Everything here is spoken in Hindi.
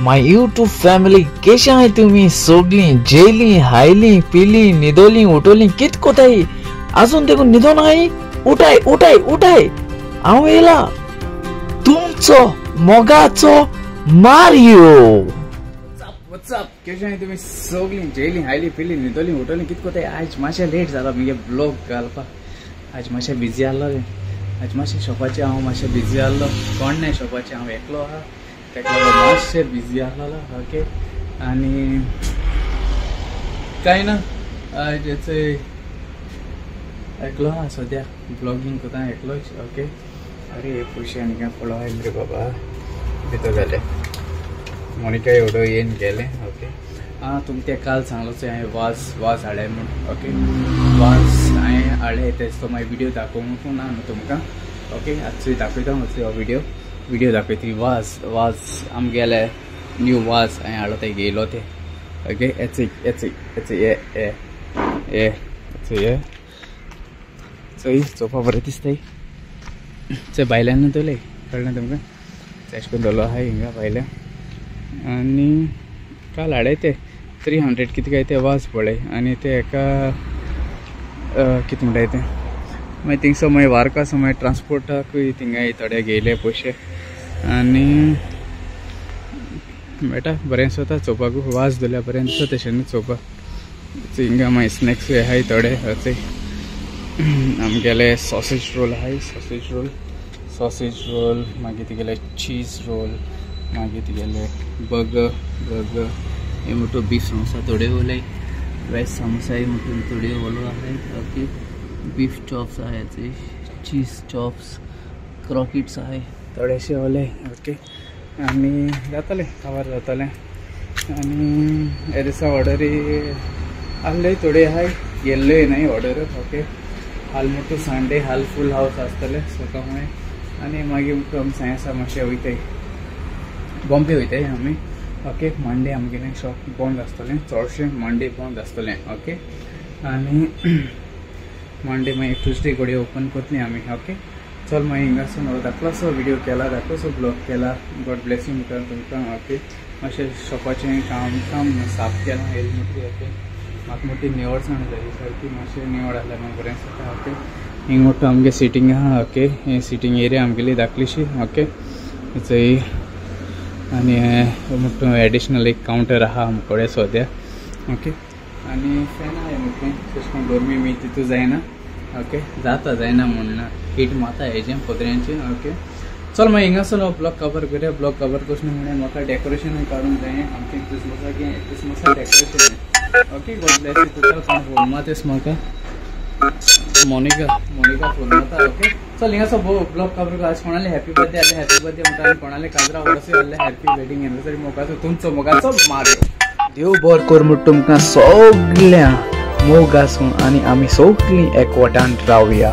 माय यूट्यूब फॅमिली कशा आहे तुम्ही सगळी जेली हायली पिली निदोली उठवली कित कोताई अजून देखून निदो नाही उठाय उठाय उठाय हांव येला तुमचो मोगाचो मारियो व्हाट्सअप कशा आहे तुम्ही सगळी जेली हायली पिली निदोली उठवली कित कोताई आज मातशें लेट जाला मगे ब्लॉग घालपाक आज मातशें बिजी आसलो रे आज मातशें शॉपाचें हांव मातशें बिजी आसलो कोण नाही शॉपाचें हांव एकलो आहा तेका मातशें बिजी आसलो ओके आनी कांय ना आज एकलो आहा सद्या ब्लॉगिंग कोता एकलोच ओके अरे पयशे आनी काय पळो आयले रे बाबा भितर जाले मोनिका एवढो येवन गेले ओके तुमकां काल सांगलोच हांवें वाज हाडले म्हूण ओके वाज हांवें हाडले तेचो मागीर व्हिडियो दाखोवंक ना न्हू तुमकां ओके आजचो दाखयता मातसो हो व्हिडियो दाखयता वाज आमगेले न्यू वाज हांवें हाडलो ते गेलो ते ओके ये चोय चोवपा बरें दिसताय ते भायल्यान दवरले कळ्ळें तुमकां तेश करून दवरलो आहाय हिंगा भायल्या आनी काल हाडे ते 300 कितें काय ते वाज पळय आनी ते एका कितें म्हणटाय ते मागीर थिंगसो मागीर वारकासो मागीर ट्रान्सपोर्टाकूय थिंगा थोडे घेयले पयशे आनी मेळटा बरें दिसता चोवपाकूय वाज दवरल्या बरें दिसता तशें न्हू चोवपाक हिंगा मागीर स्नॅक्सूय आहाय थोडे अशे आमगेले सॉसेज रोल आहाय सॉसेज रोल मागीर तुगेले चीज रोल मागीर तुगेले बर्गर हे मोठो बीफ समोसा थोडे उलय वेज समोसा मोठो थोडे ओलो आहाय ओके बीफ चॉप्स आहाय चीज चॉप्स क्रॉकेट्स आहाय थोडेशे ओले ओके आनी जातले कवर जातले आनी हे दिसा ऑर्डरी आहले थोडे आहाय गेल्लोय नाही ऑर्डर ओके हाल मोठो संडे हाल फूल हावस आसतले सो मागीर आनी मागीर आमी सायन्सा मातशें वयताय बॉम्बे वयताय आमी ओके मंडे आमगेलें शॉप बंद आसतलें चडशें मंडे बंद आसतलें ओके आनी मंडे मागीर ट्यूजडे घडये ओपन करतलीं आमी ओके चल मागीर हिंगासून धाकलोसो व्हिडियो केला धाकलोसो ब्लॉग केला गॉड ब्लेस यू म्हणटा तुमकां ओके मातशें शॉपाचें काम साफ केलां हेल्मेट ओके म्हाका मोठी निवड साण जाली सारकी मातशें निवड आहल्यार म्हाका बरें दिसता ओके हिंग मोठो आमगे सिटींग आहा ओके हे सिटींग एरिया आमगेली धाकलीशी ओके थंय आनी मोठो एडिशनल एक कावंटर आहा आमकोडे सद्या ओके आनी फॅन आहाय मोठें तशें करून गरमी बी तितू जायना ओके जायना म्हणना हीट माता हेजें पत्र्यांचें ओके चल मागीर हिंगासून ब्लॉग कवर करया ब्लॉग कवर करचें म्हणल्यार म्हाका डेकोरेशन काडूंक जाय आमचें क्रिसमसा decoration okay God bless you तुका कोण फोन मातेस म्हाका मोनिका फोन माता ओके चल हिंगासो ब्लॉग कवर कर आज कोणाले हॅपी बर्थडे आहले हॅपी बर्थडे म्हणटा आनी कोणाले काजरा वर्सूय आहले हॅपी वेडिंग एनिवर्सरी तुमचो मोगाचो मारियो देव बरें कर म्हूण तुमकां सगळ्या मोग आसूं आनी आमी सगळीं एकवटान रावया